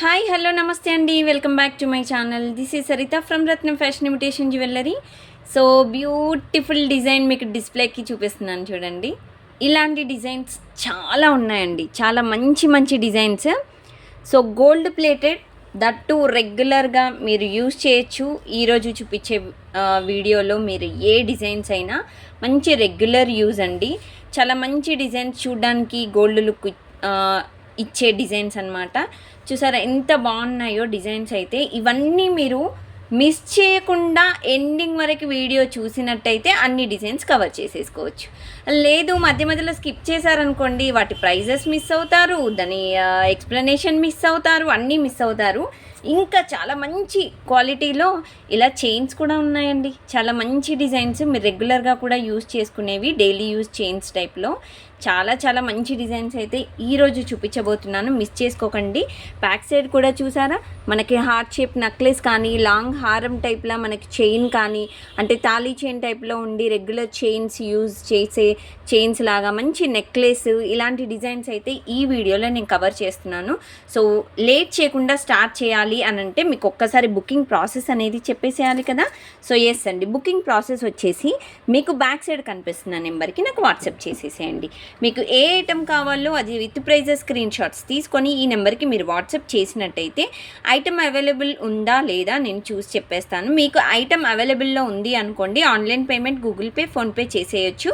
Hi hello నమస్తే అండి, welcome back to my channel. This is Saritha from Ratnam fashion imitation jewellery. So beautiful design మీకు డిస్ప్లేకి చూపిస్తున్నాను చూడండి. ఇలాంటి డిజైన్స్ చాలా ఉన్నాయండి, చాలా మంచి మంచి designs. So gold plated, that రెగ్యులర్గా మీరు యూజ్ చేయొచ్చు. ఈరోజు చూపించే వీడియోలో మీరు ఏ డిజైన్స్ అయినా మంచి రెగ్యులర్ యూజ్ అండి. చాలా మంచి డిజైన్స్, చూడడానికి గోల్డ్ లుక్ ఇచ్చే డిజైన్స్ అన్నమాట. చూసారా ఎంత బాగున్నాయో డిజైన్స్ అయితే. ఇవన్నీ మీరు మిస్ చేయకుండా ఎండింగ్ వరకు వీడియో చూసినట్టయితే అన్ని డిజైన్స్ కవర్ చేసేసుకోవచ్చు. లేదు మధ్య మధ్యలో స్కిప్ చేశారనుకోండి, వాటి ప్రైజెస్ మిస్ అవుతారు, దాని ఎక్స్ప్లెనేషన్ మిస్ అవుతారు, అన్నీ మిస్ అవుతారు. ఇంకా చాలా మంచి క్వాలిటీలో ఇలా చైన్స్ కూడా ఉన్నాయండి. చాలా మంచి డిజైన్స్, మీరు రెగ్యులర్గా కూడా యూజ్ చేసుకునేవి, డైలీ యూజ్ చైన్స్ టైప్లో చాలా చాలా మంచి డిజైన్స్ అయితే ఈరోజు చూపించబోతున్నాను. మిస్ చేసుకోకండి. బ్యాక్ సైడ్ కూడా చూసారా, మనకి హార్ట్ షేప్ నెక్లెస్ కానీ, లాంగ్ హారం టైప్లో మనకి చైన్ కానీ, అంటే తాళీ చైన్ టైప్లో ఉండి రెగ్యులర్ చైన్స్ యూజ్ చేసే చైన్స్ లాగా మంచి నెక్లెస్, ఇలాంటి డిజైన్స్ అయితే ఈ వీడియోలో నేను కవర్ చేస్తున్నాను. సో లేట్ చేయకుండా స్టార్ట్ చేయాలి అని అంటే మీకు ఒక్కసారి బుకింగ్ ప్రాసెస్ అనేది చెప్పేసేయాలి కదా. సో ఎస్ అండి, బుకింగ్ ప్రాసెస్ వచ్చేసి మీకు బ్యాక్ సైడ్ కనిపిస్తున్న నెంబర్కి నాకు వాట్సాప్ చేసేసేయండి. మీకు ఏ ఐటెం కావాలో అది విత్ ప్రైజెస్ స్క్రీన్ షాట్స్ తీసుకొని ఈ నెంబర్కి మీరు వాట్సాప్ చేసినట్టయితే ఐటెం అవైలబుల్ ఉందా లేదా నేను చూసి చెప్పేస్తాను. మీకు ఐటెం అవైలబుల్లో ఉంది అనుకోండి, online payment, Google pay, PhonePe చేసేయచ్చు.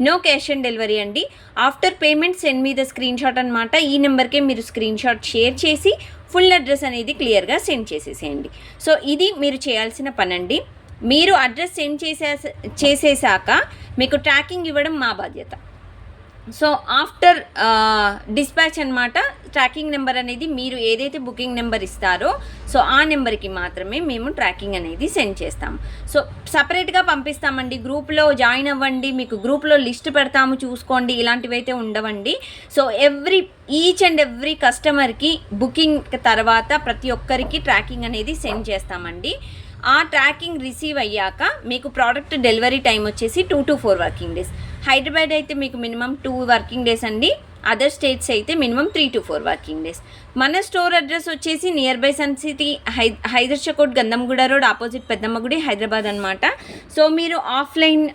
నో క్యాష్ ఆన్ డెలివరీ అండి. After payment send me the screen shot అనమాట. ఈ నెంబర్కే మీరు స్క్రీన్ షాట్ షేర్ చేసి ఫుల్ అడ్రస్ అనేది క్లియర్గా సెండ్ చేసేసేయండి. సో ఇది మీరు చేయాల్సిన పని అండి. మీరు అడ్రస్ సెండ్ చేసేసాక మీకు ట్రాకింగ్ ఇవ్వడం మా బాధ్యత. సో ఆఫ్టర్ డిస్పాచ్ అనమాట, ట్రాకింగ్ నెంబర్ అనేది మీరు ఏదైతే బుకింగ్ నెంబర్ ఇస్తారో సో ఆ నెంబర్కి మాత్రమే మేము ట్రాకింగ్ అనేది సెండ్ చేస్తాము. సో సపరేట్గా పంపిస్తామండి. గ్రూప్లో జాయిన్ అవ్వండి, మీకు గ్రూప్లో లిస్ట్ పెడతాము చూసుకోండి, ఇలాంటివి అయితే ఉండవండి. సో ఈచ్ అండ్ ఎవ్రీ కస్టమర్కి బుకింగ్ తర్వాత ప్రతి ఒక్కరికి ట్రాకింగ్ అనేది సెండ్ చేస్తామండి. ఆ ట్రాకింగ్ రిసీవ్ అయ్యాక మీకు ప్రోడక్ట్ డెలివరీ టైం వచ్చేసి 2 to 4 వర్కింగ్ డేస్. హైదరాబాద్ అయితే మీకు మినిమం 2 వర్కింగ్ డేస్ అండి. అదర్ స్టేట్స్ అయితే మినిమం 3 to 4 వర్కింగ్ డేస్. మన స్టోర్ అడ్రస్ వచ్చేసి nearby Sun City, Hydershakote, Gandhamguda road, opposite Peddamma గుడి, హైదరాబాద్ అనమాట. సో మీరు ఆఫ్లైన్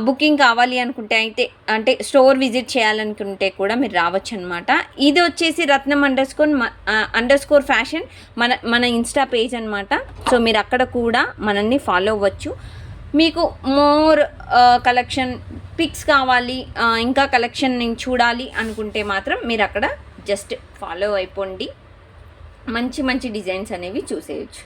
బుకింగ్ కావాలి అనుకుంటే అయితే, అంటే స్టోర్ విజిట్ చేయాలనుకుంటే కూడా మీరు రావచ్చు అనమాట. ఇది వచ్చేసి రత్నం __ ఫ్యాషన్ మన ఇన్స్టా పేజ్ అనమాట. సో మీరు అక్కడ కూడా మనల్ని ఫాలో అవ్వచ్చు. మీకు మోర్ కలెక్షన్ పిక్స్ కావాలి, ఇంకా కలెక్షన్ నేను చూడాలి అనుకుంటే మాత్రం మీరు అక్కడ జస్ట్ ఫాలో అయిపోండి. మంచి మంచి డిజైన్స్ అనేవి చూసేయచ్చు.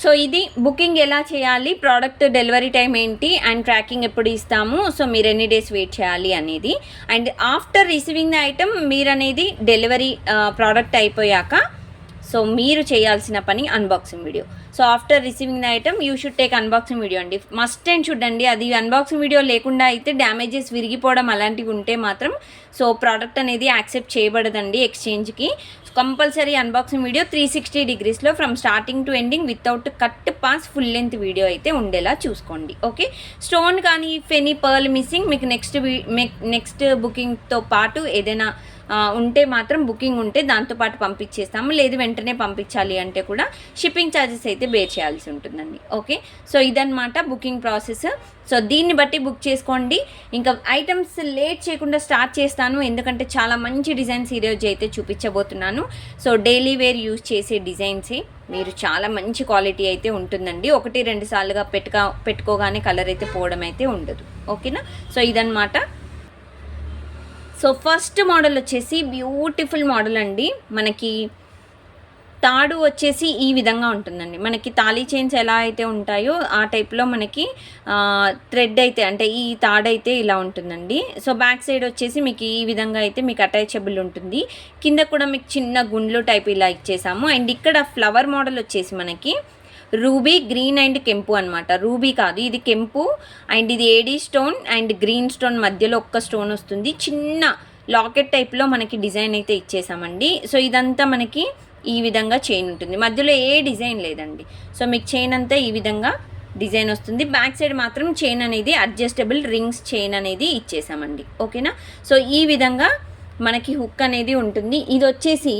సో ఇది బుకింగ్ ఎలా చేయాలి, ప్రోడక్ట్ డెలివరీ టైం ఏంటి, అండ్ ట్రాకింగ్ ఎప్పుడు ఇస్తాము, సో మీరు ఎన్ని డేస్ వెయిట్ చేయాలి అనేది. And after receiving the item మీరు అనేది డెలివరీ ప్రోడక్ట్ అయిపోయాక సో మీరు చేయాల్సిన పని unboxing video. So after receiving the item you should take unboxing video అండి. మస్ట్ అండ్ షుడ్ అండి. అది అన్బాక్సింగ్ వీడియో లేకుండా అయితే డ్యామేజెస్, విరిగిపోవడం అలాంటివి ఉంటే మాత్రం సో ప్రోడక్ట్ అనేది యాక్సెప్ట్ చేయబడదండి ఎక్స్చేంజ్కి. కంపల్సరీ అన్బాక్సింగ్ వీడియో 360 degreesలో from starting to ending without cut pass full length video అయితే ఉండేలా చూసుకోండి. ఓకే, స్టోన్ కానీ ఫెనీ పర్ల్ మిస్సింగ్ మీకు నెక్స్ట్ బుకింగ్తో పాటు ఏదైనా ఉంటే మాత్రం బుకింగ్ ఉంటే దాంతోపాటు పంపించేస్తాము. లేదు వెంటనే పంపించాలి అంటే కూడా షిప్పింగ్ ఛార్జెస్ అయితే బేర్ చేయాల్సి ఉంటుందండి. ఓకే, సో ఇదన్నమాట బుకింగ్ ప్రాసెస్. సో దీన్ని బట్టి బుక్ చేసుకోండి. ఇంకా ఐటమ్స్ లేట్ చేయకుండా స్టార్ట్ చేస్తాను, ఎందుకంటే చాలా మంచి డిజైన్స్ ఈరోజు అయితే చూపించబోతున్నాను. సో డైలీ వేర్ యూజ్ చేసే డిజైన్సే, మీరు చాలా మంచి క్వాలిటీ అయితే ఉంటుందండి. 1-2 సార్లుగా పెట్టుకోగానే కలర్ అయితే పోవడం అయితే ఉండదు. ఓకేనా, సో ఇదన్నమాట. సో ఫస్ట్ మోడల్ వచ్చేసి బ్యూటిఫుల్ మోడల్ అండి. మనకి తాడు వచ్చేసి ఈ విధంగా ఉంటుందండి. మనకి తాళీ చైన్స్ ఎలా అయితే ఉంటాయో ఆ టైప్లో మనకి థ్రెడ్ అయితే, అంటే ఈ తాడైతే ఇలా ఉంటుందండి. సో బ్యాక్ సైడ్ వచ్చేసి మీకు ఈ విధంగా అయితే మీకు అటాచబుల్ ఉంటుంది. కింద కూడా మీకు చిన్న గుండ్లు టైప్ ఇలా ఇచ్చేసాము. అండ్ ఇక్కడ ఫ్లవర్ మోడల్ వచ్చేసి మనకి రూబీ, గ్రీన్ అండ్ కెంపు అనమాట. రూబీ కాదు, ఇది కెంపు. అండ్ ఇది AD stone and green stone మధ్యలో ఒక్క స్టోన్ వస్తుంది. చిన్న లాకెట్ టైప్లో మనకి డిజైన్ అయితే ఇచ్చేసామండి. సో ఇదంతా మనకి ఈ విధంగా చైన్ ఉంటుంది, మధ్యలో ఏ డిజైన్ లేదండి. సో మీకు చైన్ అంతా ఈ విధంగా డిజైన్ వస్తుంది. బ్యాక్ సైడ్ మాత్రం చైన్ అనేది అడ్జస్టబుల్ రింగ్స్ చైన్ అనేది ఇచ్చేసామండి. ఓకేనా, సో ఈ విధంగా మనకి హుక్ అనేది ఉంటుంది. ఇది వచ్చేసి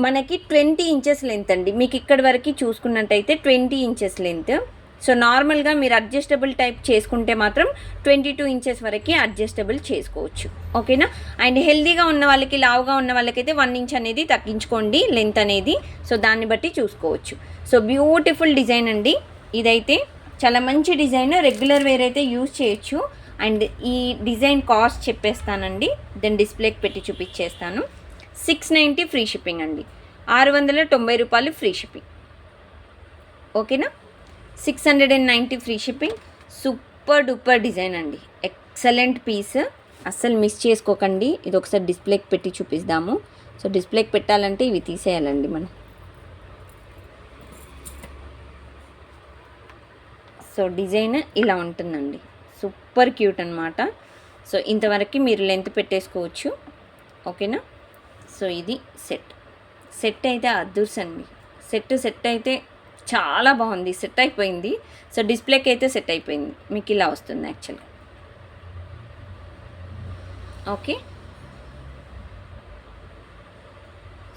మనకి 20 ఇంచెస్ లెంత్ అండి. మీకు ఇక్కడి వరకు చూసుకున్నట్టయితే 20 ఇంచెస్ లెంత్. సో నార్మల్గా మీరు అడ్జస్టబుల్ టైప్ చేసుకుంటే మాత్రం 22 ఇంచెస్ వరకు అడ్జస్టబుల్ చేసుకోవచ్చు. ఓకేనా. అండ్ హెల్దీగా ఉన్న వాళ్ళకి, లావుగా ఉన్న వాళ్ళకైతే 1 ఇంచ్ అనేది తగ్గించుకోండి లెంత్ అనేది. సో దాన్ని బట్టి చూసుకోవచ్చు. సో బ్యూటిఫుల్ డిజైన్ అండి. ఇదైతే చాలా మంచి డిజైన్, రెగ్యులర్ వేర్ అయితే యూజ్ చేయొచ్చు. అండ్ ఈ డిజైన్ కాస్ట్ చెప్పేస్తానండి, దెన్ డిస్ప్లేకి పెట్టి చూపించేస్తాను. 690 ఫ్రీ షిప్పింగ్ అండి. 690 రూపాయలు ఫ్రీ షిప్పింగ్. ఓకేనా. 690 free shipping. Super duper design అండి, ఎక్సలెంట్ పీస్, అస్సలు మిస్ చేసుకోకండి. ఇది ఒకసారి డిస్ప్లేకి పెట్టి చూపిస్తాము. సో డిస్ప్లేకి పెట్టాలంటే ఇవి తీసేయాలండి మనం. సో డిజైన్ ఇలా ఉంటుందండి, సూపర్ క్యూట్ అనమాట. సో ఇంతవరకు మీరు లెంత్ పెట్టేసుకోవచ్చు. ఓకేనా. సో ఇది సెట్ అయితే అదృష్టండి. సెట్ అయితే చాలా బాగుంది, సెట్ అయిపోయింది. సో డిస్ప్లేకి అయితే సెట్ అయిపోయింది. మీకు ఇలా వస్తుంది యాక్చువల్గా. ఓకే.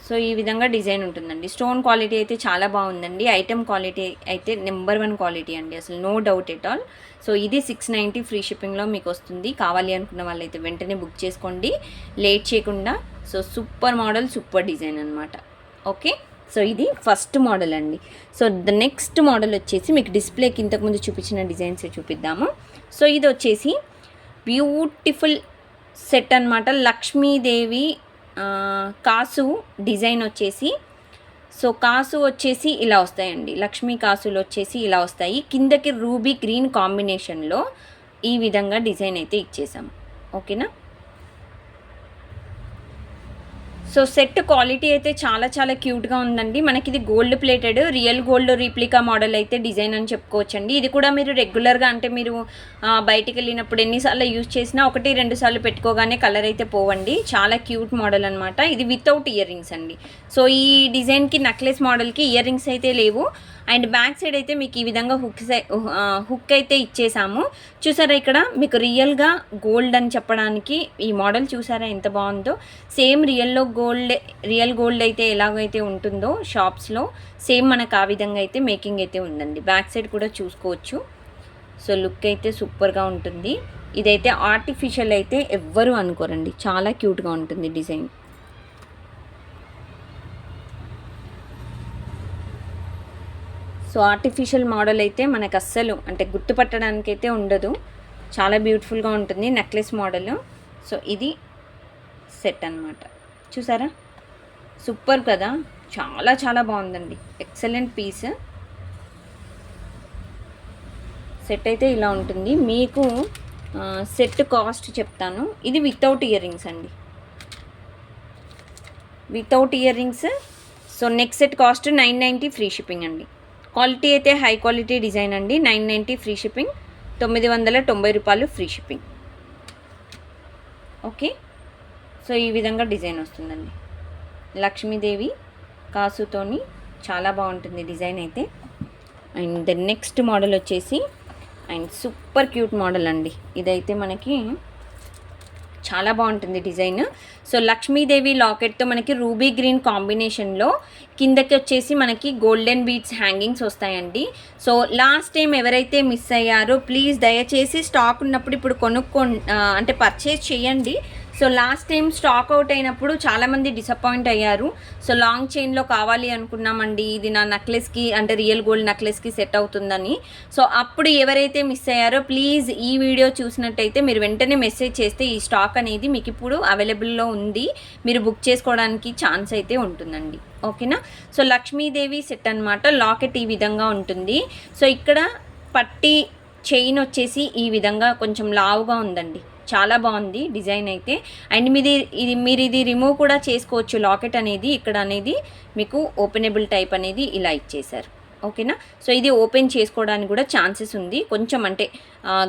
సో ఈ విధంగా డిజైన్ ఉంటుందండి. స్టోన్ క్వాలిటీ అయితే చాలా బాగుందండి. ఐటమ్ క్వాలిటీ అయితే నెంబర్ 1 క్వాలిటీ అండి, అసలు no doubt at all. So ఇది 690 ఫ్రీ షిప్పింగ్లో మీకు వస్తుంది. కావాలి అనుకున్న వాళ్ళైతే వెంటనే బుక్ చేసుకోండి, లేట్ చేయకుండా. So super model, super design అనమాట. ఓకే. సో ఇది ఫస్ట్ మోడల్ అండి. సో ద నెక్స్ట్ మోడల్ వచ్చేసి మీకు డిస్ప్లేకి ఇంతకుముందు చూపించిన డిజైన్స్ చూపిద్దాము. సో ఇది వచ్చేసి బ్యూటిఫుల్ సెట్ అనమాట. లక్ష్మీదేవి కాసు డిజైన్ వచ్చేసి, సో కాసు వచ్చేసి ఇలా వస్తాయండి. లక్ష్మీ కాసులు వచ్చేసి ఇలా వస్తాయి. కిందకి రూబీ గ్రీన్ కాంబినేషన్లో ఈ విధంగా డిజైన్ అయితే ఇచ్చేసాము. ఓకేనా. సో సెట్ క్వాలిటీ అయితే చాలా చాలా క్యూట్గా ఉందండి. మనకి ఇది gold plated, real gold replica model అయితే డిజైన్ అని చెప్పుకోవచ్చండి. ఇది కూడా మీరు రెగ్యులర్గా, అంటే మీరు బయటికి వెళ్ళినప్పుడు ఎన్నిసార్లు యూజ్ చేసినా 1-2 సార్లు పెట్టుకోగానే కలర్ అయితే పోవండి. చాలా క్యూట్ మోడల్ అనమాట. ఇది వితౌట్ ఇయర్ రింగ్స్ అండి. సో ఈ డిజైన్కి నెక్లెస్ మోడల్కి ఇయర్ రింగ్స్ అయితే లేవు. అండ్ బ్యాక్ సైడ్ అయితే మీకు ఈ విధంగా హుక్ అయితే ఇచ్చేసాము. చూసారా ఇక్కడ మీకు రియల్గా గోల్డ్ అని చెప్పడానికి ఈ మోడల్ చూసారా ఎంత బాగుందో. సేమ్ రియల్ గోల్డ్ అయితే ఎలాగైతే ఉంటుందో షాప్స్లో, సేమ్ మనకు ఆ విధంగా అయితే మేకింగ్ అయితే ఉందండి. బ్యాక్ సైడ్ కూడా చూసుకోవచ్చు. సో లుక్ అయితే సూపర్గా ఉంటుంది. ఇదైతే ఆర్టిఫిషియల్ అయితే ఎవ్వరూ అనుకోరండి, చాలా క్యూట్గా ఉంటుంది డిజైన్. సో ఆర్టిఫిషియల్ మోడల్ అయితే మనకు అస్సలు అంటే గుర్తుపట్టడానికి అయితే ఉండదు, చాలా బ్యూటిఫుల్గా ఉంటుంది నెక్లెస్ మోడల్. సో ఇది సెట్ అన్నమాట. చూసారా సూపర్ కదా, చాలా చాలా బాగుందండి, ఎక్సలెంట్ పీస్. సెట్ అయితే ఇలా ఉంటుంది. మీకు సెట్ కాస్ట్ చెప్తాను. ఇది వితౌట్ ఇయర్ రింగ్స్ అండి, without ear rings. So next set cost 990 free shipping అండి. క్వాలిటీ అయితే హై క్వాలిటీ డిజైన్ అండి. 990 ఫ్రీ షిప్పింగ్, 990 రూపాయలు ఫ్రీ షిప్పింగ్. ఓకే. సో ఈ విధంగా డిజైన్ వస్తుందండి. లక్ష్మీదేవి కాసుతోని చాలా బాగుంటుంది డిజైన్ అయితే. అండ్ నెక్స్ట్ మోడల్ వచ్చేసి అండ్ సూపర్ క్యూట్ మోడల్ అండి. ఇదైతే మనకి చాలా బాగుంటుంది డిజైన్. సో లక్ష్మీదేవి లాకెట్తో మనకి రూబీ గ్రీన్ కాంబినేషన్లో కిందకి వచ్చేసి మనకి గోల్డెన్ బీడ్స్ హ్యాంగింగ్స్ వస్తాయండి. సో లాస్ట్ టైం ఎవరైతే మిస్ అయ్యారో ప్లీజ్ దయచేసి స్టాక్ ఉన్నప్పుడు ఇప్పుడు అంటే పర్చేస్ చేయండి. So last time stock out అయినప్పుడు చాలామంది డిసప్పాయింట్ అయ్యారు. సో లాంగ్ చైన్లో కావాలి అనుకున్నామండి, ఇది నా నెక్లెస్కి అంటే రియల్ గోల్డ్ నెక్లెస్కి సెట్ అవుతుందని. సో అప్పుడు ఎవరైతే మిస్ అయ్యారో ప్లీజ్ ఈ వీడియో చూసినట్టయితే మీరు వెంటనే మెసేజ్ చేస్తే ఈ స్టాక్ అనేది మీకు ఇప్పుడు అవైలబుల్లో ఉంది, మీరు బుక్ చేసుకోవడానికి ఛాన్స్ అయితే ఉంటుందండి. ఓకేనా. సో లక్ష్మీదేవి సెట్ అనమాట. లాకెట్ ఈ విధంగా ఉంటుంది. సో ఇక్కడ పట్టి చైన్ వచ్చేసి ఈ విధంగా కొంచెం లావుగా ఉందండి, చాలా బాగుంది డిజైన్ అయితే. అండ్ మీరు ఇది రిమూవ్ కూడా చేసుకోవచ్చు లాకెట్ అనేది. ఇక్కడ అనేది మీకు ఓపెనబుల్ టైప్ అనేది ఇలా ఇచ్చేసారు. ఓకేనా. సో ఇది ఓపెన్ చేసుకోవడానికి కూడా ఛాన్సెస్ ఉంది, కొంచెం అంటే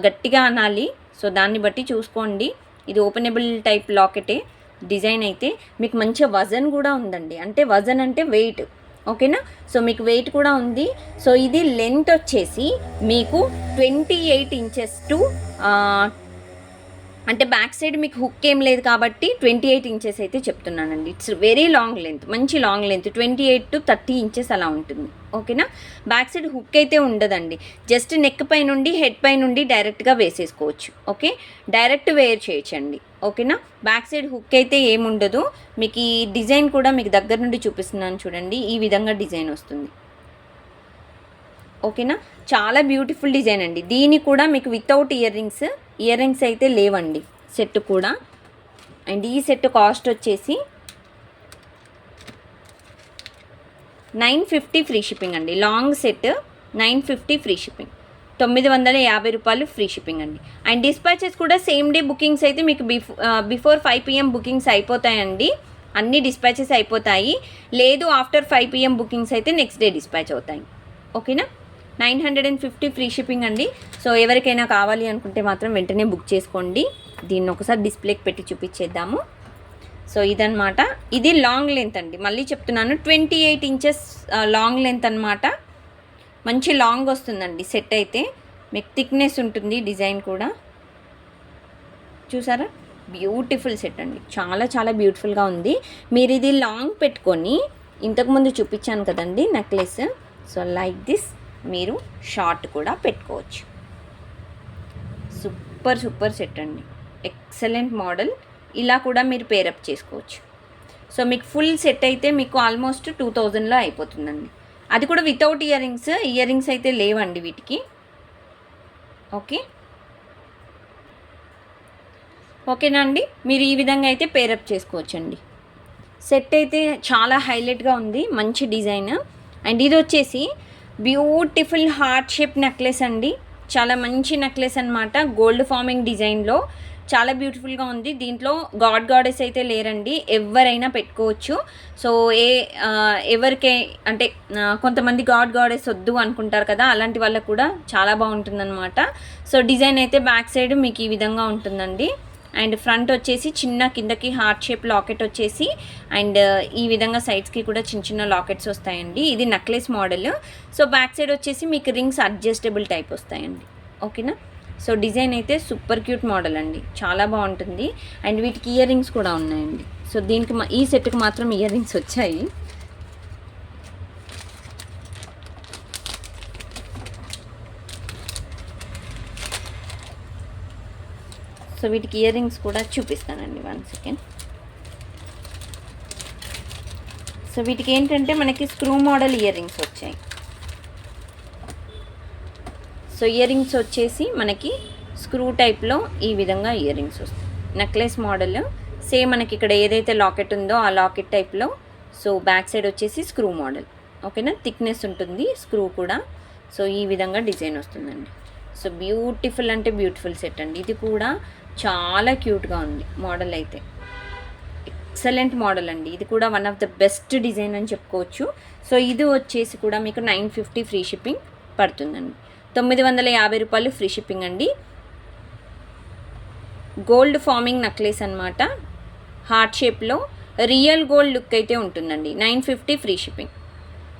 గట్టిగా అనాలి. సో దాన్ని బట్టి చూసుకోండి. ఇది ఓపెనబుల్ టైప్ లాకెటే డిజైన్ అయితే. మీకు మంచిగా వజన్ కూడా ఉందండి, అంటే వజన్ అంటే వెయిట్. ఓకేనా. సో మీకు వెయిట్ కూడా ఉంది. సో ఇది లెంత్ వచ్చేసి మీకు 28 ఇంచెస్ టు అంటే బ్యాక్ సైడ్ మీకు హుక్ ఏం లేదు కాబట్టి 28 ఇంచెస్ అయితే చెప్తున్నానండి. ఇట్స్ వెరీ లాంగ్ లెంత్, మంచి లాంగ్ లెంత్, 28 to 30 ఇంచెస్ అలా ఉంటుంది. ఓకేనా. బ్యాక్ సైడ్ హుక్ అయితే ఉండదండి, జస్ట్ నెక్ పై నుండి హెడ్ పై నుండి డైరెక్ట్గా వేసేసుకోవచ్చు. ఓకే, డైరెక్ట్ వేర్ చేయొచ్చండి. ఓకేనా. బ్యాక్ సైడ్ హుక్ అయితే ఏముండదు. మీకు ఈ డిజైన్ కూడా మీకు దగ్గర నుండి చూపిస్తున్నాను చూడండి, ఈ విధంగా డిజైన్ వస్తుంది. ఓకేనా, చాలా బ్యూటిఫుల్ డిజైన్ అండి. దీని కూడా మీకు వితౌట్ ఇయర్ రింగ్స్ అయితే లేవండి సెట్ కూడా. అండ్ ఈ సెట్ కాస్ట్ వచ్చేసి 950 ఫ్రీ షిప్పింగ్ అండి. లాంగ్ సెట్ 950 ఫ్రీ షిప్పింగ్, 950 రూపాయలు ఫ్రీ షిప్పింగ్ అండి. అండ్ డిస్పాచెస్ కూడా సేమ్ డే బుకింగ్స్ అయితే మీకు బిఫోర్ 5 PM బుకింగ్స్ అయిపోతాయండి. అన్ని డిస్పాచెస్ అయిపోతాయి. లేదు ఆఫ్టర్ 5 PM బుకింగ్స్ అయితే నెక్స్ట్ డే డిస్పాచ్ అవుతాయి. ఓకేనా. 950 ఫ్రీ షిప్పింగ్ అండి. సో ఎవరికైనా కావాలి అనుకుంటే మాత్రం వెంటనే బుక్ చేసుకోండి. దీన్ని ఒకసారి డిస్ప్లేకి పెట్టి చూపించేద్దాము. సో ఇదన్నమాట, ఇది లాంగ్ లెంత్ అండి. మళ్ళీ చెప్తున్నాను, 28 ఇంచెస్ లాంగ్ లెంత్ అనమాట. మంచి లాంగ్ వస్తుందండి సెట్ అయితే. మీకు థిక్నెస్ ఉంటుంది, డిజైన్ కూడా చూసారా, బ్యూటిఫుల్ సెట్ అండి. చాలా చాలా బ్యూటిఫుల్గా ఉంది. మీరు ఇది లాంగ్ పెట్టుకొని, ఇంతకుముందు చూపించాను కదండి నెక్లెస్, సో లైక్ దిస్ మీరు షార్ట్ కూడా పెట్టుకోవచ్చు. సూపర్ సెట్ అండి, ఎక్సలెంట్ మోడల్. ఇలా కూడా మీరు పేరప్ చేసుకోవచ్చు. సో మీకు ఫుల్ సెట్ అయితే మీకు ఆల్మోస్ట్ 2000లో అయిపోతుందండి. అది కూడా వితౌట్ ఇయర్ రింగ్స్ అయితే లేవండి వీటికి. ఓకేనా అండి. మీరు ఈ విధంగా అయితే పేరప్ చేసుకోవచ్చండి. సెట్ అయితే చాలా హైలైట్గా ఉంది, మంచి డిజైన్. అండ్ ఇది వచ్చేసి బ్యూటిఫుల్ హార్ట్ షేప్ నెక్లెస్ అండి. చాలా మంచి నెక్లెస్ అనమాట, గోల్డ్ ఫార్మింగ్ డిజైన్లో చాలా బ్యూటిఫుల్గా ఉంది. దీంట్లో గాడెస్ అయితే లేరండి, ఎవరైనా పెట్టుకోవచ్చు. సో ఎవరికే అంటే కొంతమంది గాడెస్ వద్దు అనుకుంటారు కదా, అలాంటి వాళ్ళకు కూడా చాలా బాగుంటుందన్నమాట. సో డిజైన్ అయితే బ్యాక్ సైడ్ మీకు ఈ విధంగా ఉంటుందండి. అండ్ ఫ్రంట్ వచ్చేసి చిన్న కిందకి హార్ట్ షేప్ లాకెట్ వచ్చేసి, అండ్ ఈ విధంగా సైడ్స్కి కూడా చిన్న లాకెట్స్ వస్తాయండి. ఇది necklace model. So back side వచ్చేసి మీకు రింగ్స్ అడ్జస్టబుల్ టైప్ వస్తాయండి. ఓకేనా. సో డిజైన్ అయితే సూపర్ క్యూట్ మోడల్ అండి, చాలా బాగుంటుంది. అండ్ వీటికి ఇయర్ రింగ్స్ కూడా ఉన్నాయండి. సో దీనికి ఈ సెట్కి మాత్రం ఇయర్ రింగ్స్ వచ్చాయి. సో వీటికి ఇయర్ రింగ్స్ కూడా చూపిస్తానండి, 1 సెకండ్. సో వీటికి ఏంటంటే మనకి స్క్రూ మోడల్ ఇయర్ రింగ్స్ వచ్చాయి. సో ఇయర్ రింగ్స్ వచ్చేసి మనకి స్క్రూ టైప్లో ఈ విధంగా ఇయర్ రింగ్స్ వస్తాయి. నెక్లెస్ మోడల్ సేమ్ మనకి ఇక్కడ ఏదైతే లాకెట్ ఉందో ఆ లాకెట్ టైప్లో. సో బ్యాక్ సైడ్ వచ్చేసి స్క్రూ మోడల్. ఓకేనా, థిక్నెస్ ఉంటుంది స్క్రూ కూడా. సో ఈ విధంగా డిజైన్ వస్తుందండి. సో బ్యూటిఫుల్ అంటే బ్యూటిఫుల్ సెట్ అండి. ఇది కూడా చాలా క్యూట్గా ఉంది మోడల్ అయితే, ఎక్సలెంట్ మోడల్ అండి. ఇది కూడా one of the best design అని చెప్పుకోవచ్చు. సో ఇది వచ్చేసి కూడా మీకు 950 ఫ్రీ షిప్పింగ్ పడుతుందండి. 950 రూపాయలు ఫ్రీ షిప్పింగ్ అండి. గోల్డ్ ఫార్మింగ్ నెక్లెస్ అనమాట, హార్ట్ షేప్లో రియల్ గోల్డ్ లుక్ అయితే ఉంటుందండి. 950 ఫ్రీ షిప్పింగ్.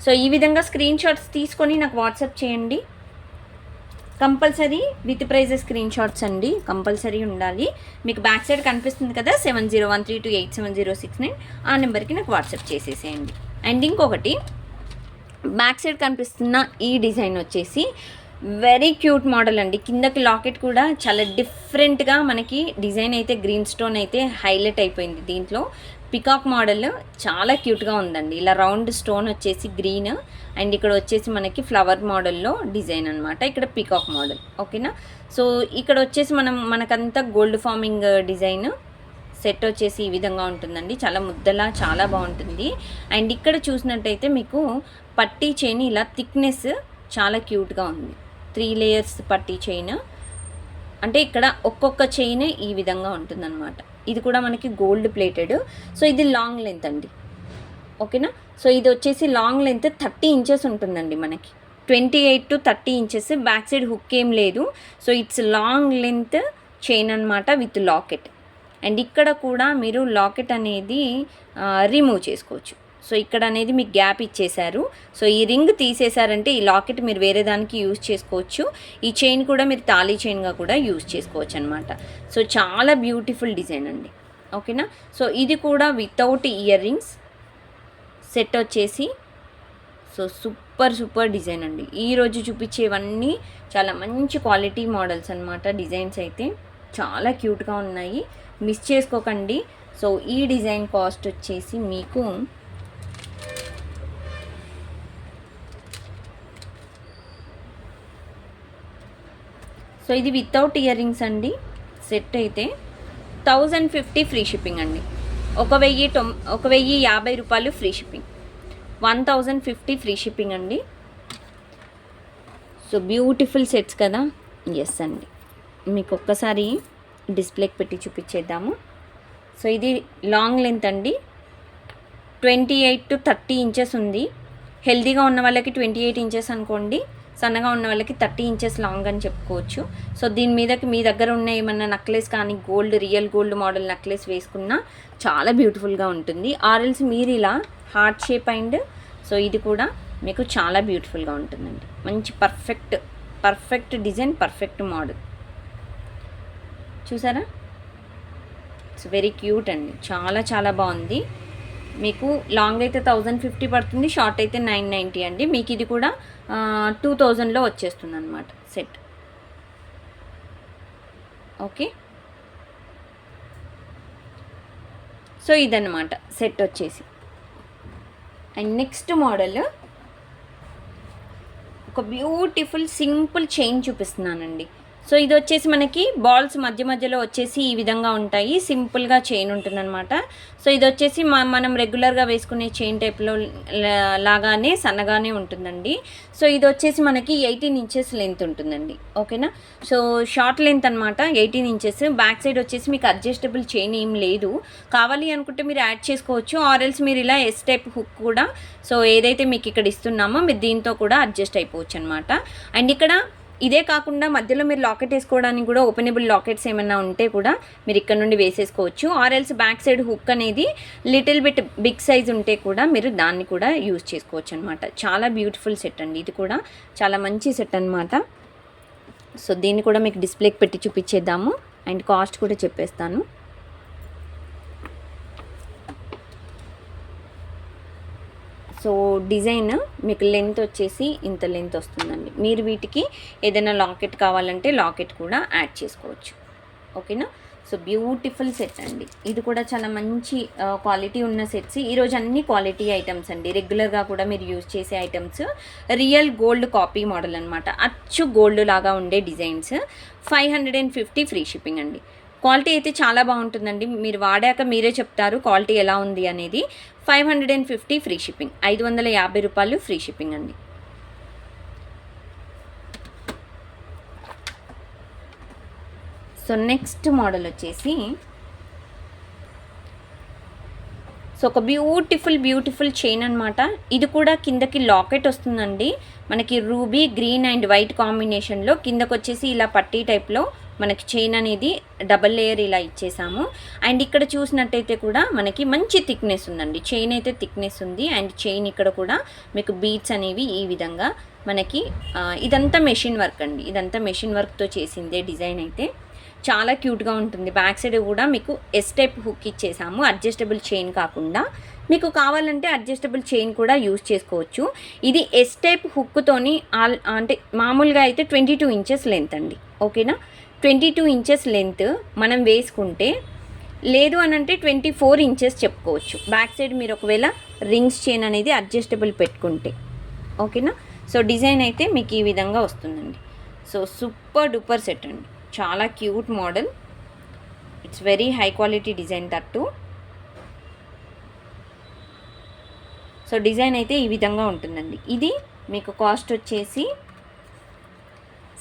సో ఈ విధంగా స్క్రీన్ షాట్స్ తీసుకొని నాకు వాట్సాప్ చేయండి. Compulsory with prizes screenshots అండి, కంపల్సరీ ఉండాలి. మీకు బ్యాక్ సైడ్ కనిపిస్తుంది కదా 7013287069, ఆ నెంబర్కి నాకు వాట్సాప్ చేసేసేయండి. అండ్ ఇంకొకటి బ్యాక్ సైడ్ కనిపిస్తున్న ఈ డిజైన్ వచ్చేసి వెరీ క్యూట్ మోడల్ అండి. కిందకి లాకెట్ కూడా చాలా డిఫరెంట్గా మనకి డిజైన్ అయితే గ్రీన్ స్టోన్ అయితే హైలైట్ అయిపోయింది. దీంట్లో పికాక్ మోడల్ చాలా క్యూట్గా ఉందండి. ఇలా రౌండ్ స్టోన్ వచ్చేసి గ్రీన్, అండ్ ఇక్కడ వచ్చేసి మనకి ఫ్లవర్ మోడల్లో డిజైన్ అనమాట. ఇక్కడ పికాక్ మోడల్. ఓకేనా. సో ఇక్కడ వచ్చేసి మనకంతా గోల్డ్ ఫార్మింగ్ డిజైన్ సెట్ వచ్చేసి ఈ విధంగా ఉంటుందండి. చాలా ముద్దలా చాలా బాగుంటుంది. అండ్ ఇక్కడ చూసినట్టయితే మీకు పట్టీ చైన్ ఇలా థిక్నెస్ చాలా క్యూట్గా ఉంది. 3 లేయర్స్ పట్టీ చైన్, అంటే ఇక్కడ ఒక్కొక్క చైన్ ఈ విధంగా ఉంటుందన్నమాట. ఇది కూడా మనకి గోల్డ్ ప్లేటెడ్. సో ఇది లాంగ్ లెంత్ అండి. ఓకేనా. సో ఇది వచ్చేసి లాంగ్ లెంత్ 30 ఇంచెస్ ఉంటుందండి మనకి, 28 to 30 inches. Back side hook ఏం లేదు. So it's long length chain అనమాట విత్ లాకెట్. అండ్ ఇక్కడ కూడా మీరు లాకెట్ అనేది రిమూవ్ చేసుకోవచ్చు. సో ఇక్కడ అనేది మీకు గ్యాప్ ఇచ్చేశారు. సో ఈ రింగ్ తీసేశారంటే ఈ లాకెట్ మీరు వేరే దానికి యూజ్ చేసుకోవచ్చు. ఈ చైన్ కూడా మీరు తాళీ చైన్గా కూడా యూజ్ చేసుకోవచ్చు అనమాట. సో చాలా బ్యూటిఫుల్ డిజైన్ అండి. ఓకేనా. సో ఇది కూడా వితౌట్ ఇయర్ రింగ్స్ సెట్ వచ్చేసి సో సూపర్ డిజైన్ అండి. ఈరోజు చూపించేవన్నీ చాలా మంచి క్వాలిటీ మోడల్స్ అనమాట. డిజైన్స్ అయితే చాలా క్యూట్గా ఉన్నాయి, మిస్ చేసుకోకండి. సో ఈ డిజైన్ కాస్ట్ వచ్చేసి మీకు సో ఇది వితౌట్ ఇయర్ రింగ్స్ అండి. సెట్ అయితే 1050 ఫ్రీ షిప్పింగ్ అండి. 1050 రూపాయలు ఫ్రీ షిప్పింగ్, 1050 ఫ్రీ షిప్పింగ్ అండి. సో బ్యూటిఫుల్ సెట్స్ కదా. ఎస్ అండి, మీకు ఒక్కసారి డిస్ప్లేకి పెట్టి చూపించేద్దాము. సో ఇది లాంగ్ లెంత్ అండి, 28 to 30 ఇంచెస్ ఉంది. హెల్తీగా ఉన్న వాళ్ళకి 28 ఇంచెస్ అనుకోండి, సన్నగా ఉన్న వాళ్ళకి 30 ఇంచెస్ లాంగ్ అని చెప్పుకోవచ్చు. సో దీని మీదకి మీ దగ్గర ఉన్న ఏమన్నా నెక్లెస్ కానీ రియల్ గోల్డ్ మోడల్ నెక్లెస్ వేసుకున్నా చాలా బ్యూటిఫుల్గా ఉంటుంది. ఆర్ఎల్స్ మీరు ఇలా హార్ట్ షేప్ అండ్ సో ఇది కూడా మీకు చాలా బ్యూటిఫుల్గా ఉంటుందండి. మంచి పర్ఫెక్ట్ డిజైన్, పర్ఫెక్ట్ మోడల్ చూసారా. ఇట్స్ వెరీ క్యూట్ అండి, చాలా బాగుంది. మీకు లాంగ్ అయితే 1050 పడుతుంది, షార్ట్ అయితే 990 అండి. మీకు ఇది కూడా 2000లో వచ్చేస్తుంది అనమాట సెట్. ఓకే. సో ఇదన్నమాట సెట్ వచ్చేసి. అండ్ నెక్స్ట్ మోడల్ ఒక బ్యూటిఫుల్ సింపుల్ చైన్ చూపిస్తున్నానండి. సో ఇది వచ్చేసి మనకి బాల్స్ మధ్యలో వచ్చేసి ఈ విధంగా ఉంటాయి, సింపుల్గా చైన్ ఉంటుందన్నమాట. సో ఇది వచ్చేసి మనం రెగ్యులర్గా వేసుకునే చైన్ టైప్లో లాగానే సన్నగానే ఉంటుందండి. సో ఇది వచ్చేసి మనకి 18 ఇంచెస్ లెంత్ ఉంటుందండి. ఓకేనా. సో షార్ట్ లెంత్ అనమాట, 18 ఇంచెస్. బ్యాక్ సైడ్ వచ్చేసి మీకు అడ్జస్టబుల్ చైన్ ఏం లేదు, కావాలి అనుకుంటే మీరు యాడ్ చేసుకోవచ్చు. ఆర్ఎల్స్ మీరు ఇలా ఎస్ టైప్ హుక్ కూడా సో ఏదైతే మీకు ఇక్కడ ఇస్తున్నామో మీరు దీంతో కూడా అడ్జస్ట్ అయిపోవచ్చు అనమాట. అండ్ ఇక్కడ ఇదే కాకుండా మధ్యలో మీరు లాకెట్ వేసుకోవడానికి కూడా ఓపెనబుల్ లాకెట్స్ ఏమైనా ఉంటే కూడా మీరు ఇక్కడ నుండి వేసేసుకోవచ్చు. ఆర్ఎల్స్ బ్యాక్ సైడ్ హుక్ అనేది లిటిల్ బిట్ బిగ్ సైజ్ ఉంటే కూడా మీరు దాన్ని కూడా యూజ్ చేసుకోవచ్చు అనమాట. చాలా బ్యూటిఫుల్ సెట్ అండి, ఇది కూడా చాలా మంచి సెట్ అనమాట. సో దీన్ని కూడా మీకు డిస్ప్లేకి పెట్టి చూపించేద్దాము అండ్ కాస్ట్ కూడా చెప్పేస్తాను. సో డిజైన్ మీకు లెంత్ వచ్చేసి ఇంత లెంత్ వస్తుందండి. మీరు వీటికి ఏదైనా లాకెట్ కావాలంటే లాకెట్ కూడా యాడ్ చేసుకోవచ్చు. ఓకేనా. సో బ్యూటిఫుల్ సెట్ అండి, ఇది కూడా చాలా మంచి క్వాలిటీ ఉన్న సెట్స్. ఈరోజు అన్ని క్వాలిటీ ఐటమ్స్ అండి, రెగ్యులర్గా కూడా మీరు యూజ్ చేసే items. Real gold copy model అనమాట, అచ్చు గోల్డ్ లాగా ఉండే డిజైన్స్. 550 ఫ్రీ షిప్పింగ్ అండి. క్వాలిటీ అయితే చాలా బాగుంటుందండి, మీరు వాడాక మీరే చెప్తారు క్వాలిటీ ఎలా ఉంది అనేది. 550 ఫ్రీ షిప్పింగ్, 550 రూపాయలు ఫ్రీ షిప్పింగ్ అండి. సో నెక్స్ట్ మోడల్ వచ్చేసి సో ఒక బ్యూటిఫుల్ చైన్ అనమాట. ఇది కూడా కిందకి లాకెట్ వస్తుందండి మనకి, రూబీ గ్రీన్ అండ్ వైట్ కాంబినేషన్లో. కిందకు వచ్చేసి ఇలా పట్టీ టైప్లో మనకి చైన్ అనేది డబల్ లేయర్ ఇలా ఇచ్చేసాము. అండ్ ఇక్కడ చూసినట్టయితే కూడా మనకి మంచి థిక్నెస్ ఉందండి, చైన్ అయితే థిక్నెస్ ఉంది. అండ్ చైన్ ఇక్కడ కూడా మీకు బీట్స్ అనేవి ఈ విధంగా మనకి ఇదంతా మెషిన్ వర్క్ అండి, ఇదంతా మెషిన్ వర్క్తో చేసిందే డిజైన్ అయితే చాలా క్యూట్గా ఉంటుంది. బ్యాక్ సైడ్ కూడా మీకు ఎస్ టైప్ హుక్ ఇచ్చేసాము, అడ్జస్టబుల్ చైన్ కాకుండా. మీకు కావాలంటే అడ్జస్టబుల్ చైన్ కూడా యూజ్ చేసుకోవచ్చు. ఇది ఎస్ టైప్ హుక్తోని అంటే మామూలుగా అయితే 22 ఇంచెస్ లెంత్ అండి. ఓకేనా. 22 ఇంచెస్ లెంత్ మనం వేసుకుంటే, లేదు అని అంటే 24 ఇంచెస్ చెప్పుకోవచ్చు. బ్యాక్ సైడ్ మీరు ఒకవేళ రింగ్స్ చైన్ అనేది అడ్జస్టబుల్ పెట్టుకుంటే. ఓకేనా. సో డిజైన్ అయితే మీకు ఈ విధంగా వస్తుందండి. సో సూపర్ డూపర్ సెట్ అండి, చాలా cute model. It's very high quality design తట్టు. సో డిజైన్ అయితే ఈ విధంగా ఉంటుందండి. ఇది మీకు కాస్ట్ వచ్చేసి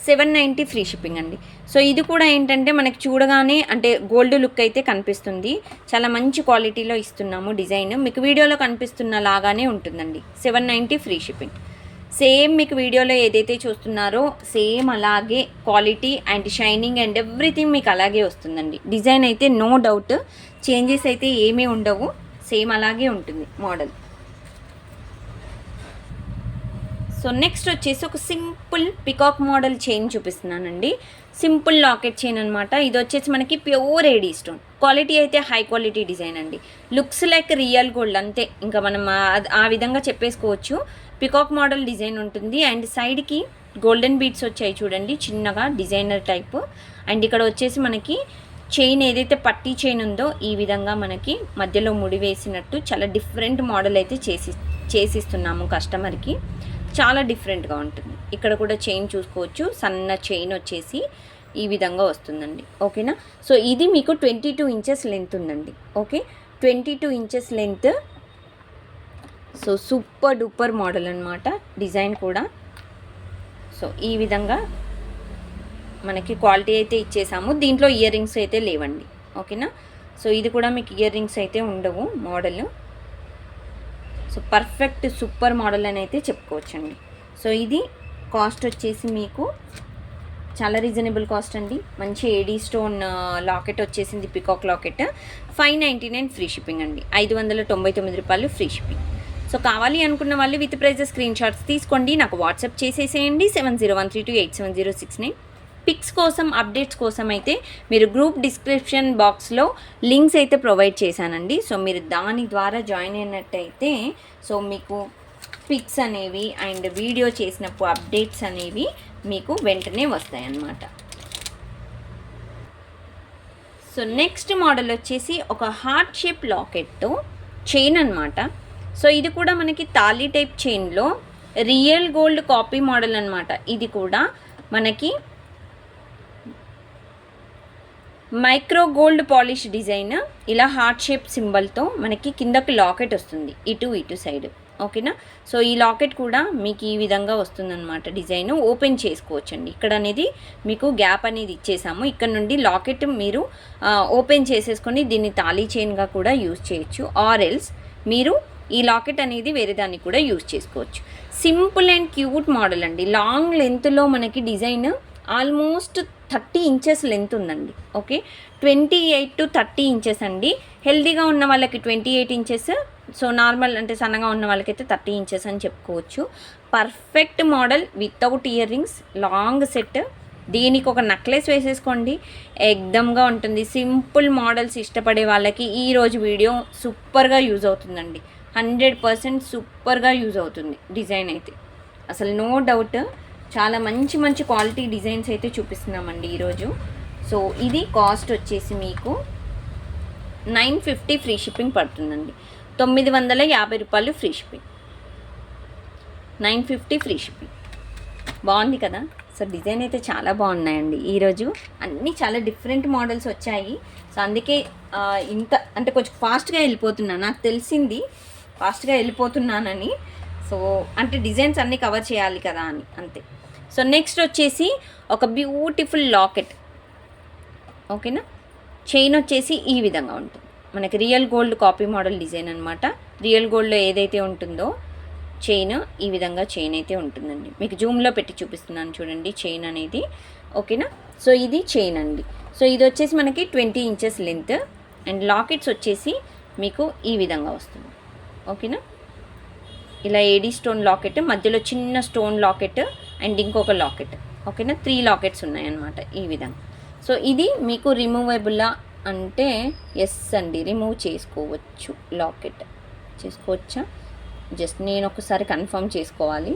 790 ఫ్రీ షిప్పింగ్ అండి. సో ఇది కూడా ఏంటంటే మనకి చూడగానే అంటే గోల్డ్ లుక్ అయితే కనిపిస్తుంది, చాలా మంచి క్వాలిటీలో ఇస్తున్నాము. డిజైన్ మీకు వీడియోలో కనిపిస్తున్న లాగానే ఉంటుందండి. 790 ఫ్రీ షిప్పింగ్. సేమ్ మీకు వీడియోలో ఏదైతే చూస్తున్నారో సేమ్ అలాగే quality and shining and everything మీకు అలాగే వస్తుందండి. డిజైన్ అయితే నో డౌట్ చేంజెస్ అయితే ఏమీ ఉండవు, సేమ్ అలాగే ఉంటుంది మోడల్. సో నెక్స్ట్ వచ్చేసి ఒక సింపుల్ పికాక్ మోడల్ చైన్ చూపిస్తున్నానండి. సింపుల్ లాకెట్ చైన్ అనమాట. ఇది వచ్చేసి మనకి ప్యూర్ ఏడీ స్టోన్, క్వాలిటీ అయితే హై క్వాలిటీ డిజైన్ అండి. లుక్స్ లైక్ రియల్ గోల్డ్ అంతే, ఇంకా మనం ఆ విధంగా చెప్పేసుకోవచ్చు. పికాక్ మోడల్ డిజైన్ ఉంటుంది అండ్ సైడ్కి గోల్డెన్ బీడ్స్ వచ్చాయి చూడండి, చిన్నగా డిజైనర్ టైప్. అండ్ ఇక్కడ వచ్చేసి మనకి చైన్ ఏదైతే పట్టీ చైన్ ఉందో ఈ విధంగా మనకి మధ్యలో ముడి వేసినట్టు చాలా డిఫరెంట్ మోడల్ అయితే చేసిస్తున్నాము కస్టమర్కి. చాలా డిఫరెంట్గా ఉంటుంది. ఇక్కడ కూడా చైన్ చూసుకోవచ్చు, సన్న చైన్ వచ్చేసి ఈ విధంగా వస్తుందండి. ఓకేనా. సో ఇది మీకు 22 ఇంచెస్ లెంత్ ఉందండి. Okay, 22 inches length. So super duper model అనమాట, డిజైన్ కూడా. సో ఈ విధంగా మనకి క్వాలిటీ అయితే ఇచ్చేసాము. దీంట్లో ఇయర్ రింగ్స్ అయితే లేవండి. ఓకేనా. సో ఇది కూడా మీకు ఇయర్ రింగ్స్ అయితే ఉండవు model. So perfect super model అని అయితే చెప్పుకోవచ్చండి. సో ఇది కాస్ట్ వచ్చేసి మీకు చాలా రీజనబుల్ కాస్ట్ అండి. మంచి ఏడీ స్టోన్ లాకెట్ వచ్చేసింది, పికాక్ లాకెట్. 599 ఫ్రీ షిప్పింగ్ అండి. 599 రూపాయలు ఫ్రీ షిప్పింగ్. సో కావాలి అనుకున్న వాళ్ళు విత్ ప్రైజెస్ స్క్రీన్ షాట్స్ తీసుకోండి, నాకు వాట్సాప్ చేసేసేయండి 7013287069. పిక్స్ కోసం, అప్డేట్స్ కోసం అయితే మీరు గ్రూప్ డిస్క్రిప్షన్ బాక్స్లో లింక్స్ అయితే ప్రొవైడ్ చేశానండి. సో మీరు దాని ద్వారా జాయిన్ అయినట్టయితే సో మీకు పిక్స్ అనేవి అండ్ వీడియో చేసినప్పుడు అప్డేట్స్ అనేవి మీకు వెంటనే వస్తాయి అన్నమాట. సో నెక్స్ట్ మోడల్ వచ్చేసి ఒక హార్ట్ షేప్ లాకెట్ చైన్ అనమాట. సో ఇది కూడా మనకి తాళీ టైప్ చైన్లో రియల్ గోల్డ్ కాపీ మోడల్ అనమాట. ఇది కూడా మనకి మైక్రో గోల్డ్ పాలిష్ డిజైన్, ఇలా హార్ట్ షేప్ సింబల్తో మనకి కిందకి లాకెట్ వస్తుంది ఇటు సైడ్. ఓకేనా. సో ఈ లాకెట్ కూడా మీకు ఈ విధంగా వస్తుందన్నమాట. డిజైన్ ఓపెన్ చేసుకోవచ్చండి. ఇక్కడ అనేది మీకు గ్యాప్ అనేది ఇచ్చేసాము. ఇక్కడ నుండి లాకెట్ మీరు ఓపెన్ చేసేసుకొని దీన్ని తాళీ చైన్గా కూడా యూజ్ చేయొచ్చు. ఆర్ ఎల్స్ మీరు ఈ లాకెట్ అనేది వేరే దాన్ని కూడా యూజ్ చేసుకోవచ్చు. సింపుల్ అండ్ క్యూట్ మోడల్ అండి. లాంగ్ లెంత్లో మనకి డిజైన్ ఆల్మోస్ట్ 30 ఇంచెస్ లెంత్ ఉందండి. ఓకే, 28 to 30 ఇంచెస్ అండి. హెల్దీగా ఉన్న వాళ్ళకి 28 ఇంచెస్, సో నార్మల్ అంటే సన్నగా ఉన్న వాళ్ళకైతే 30 ఇంచెస్ అని చెప్పుకోవచ్చు. Perfect model without ear rings, long set. దీనికి ఒక నెక్లెస్ వేసేసుకోండి, ఎగ్దమ్గా ఉంటుంది. సింపుల్ మోడల్స్ ఇష్టపడే వాళ్ళకి ఈరోజు వీడియో సూపర్గా యూజ్ అవుతుందండి. 100% సూపర్గా యూజ్ అవుతుంది డిజైన్ అయితే, అసలు నో డౌట్. చాలా మంచి మంచి క్వాలిటీ డిజైన్స్ అయితే చూపిస్తున్నామండి ఈరోజు. సో ఇది కాస్ట్ వచ్చేసి మీకు 950 ఫ్రీ షిప్పింగ్ పడుతుందండి. 950 రూపాయలు ఫ్రీ షిప్పింగ్, 950 ఫ్రీ షిప్పింగ్. బాగుంది కదా. సో డిజైన్ అయితే చాలా బాగున్నాయండి ఈరోజు. అన్నీ చాలా డిఫరెంట్ మోడల్స్ వచ్చాయి. సో అందుకే ఇంత అంటే కొంచెం ఫాస్ట్గా వెళ్ళిపోతున్నాను, నాకు తెలిసింది ఫాస్ట్గా వెళ్ళిపోతున్నానని. సో అంటే డిజైన్స్ అన్నీ కవర్ చేయాలి కదా అని, అంతే. సో నెక్స్ట్ వచ్చేసి ఒక బ్యూటిఫుల్ లాకెట్. ఓకేనా. చైన్ వచ్చేసి ఈ విధంగా ఉంటుంది. మనకి real gold copy model design అనమాట. రియల్ గోల్డ్లో ఏదైతే ఉంటుందో చైన్, ఈ విధంగా చైన్ అయితే ఉంటుందండి. మీకు జూమ్లో పెట్టి చూపిస్తున్నాను చూడండి చైన్ అనేది. ఓకేనా. సో ఇది చైన్ అండి. సో ఇది వచ్చేసి మనకి 20 ఇంచెస్ లెంత్ అండ్ లాకెట్స్ వచ్చేసి మీకు ఈ విధంగా వస్తుంది. ఓకేనా. ఇలా ఏడీ స్టోన్ లాకెట్, మధ్యలో చిన్న స్టోన్ లాకెట్ అండ్ ఇంకొక లాకెట్. ఓకేనా, 3 లాకెట్స్ ఉన్నాయన్నమాట ఈ విధంగా. సో ఇది మీకు రిమూవబుల్లా అంటే ఎస్ అండి, రిమూవ్ చేసుకోవచ్చు. లాకెట్ చేసుకోవచ్చా, జస్ట్ నేను ఒకసారి కన్ఫర్మ్ చేసుకోవాలి.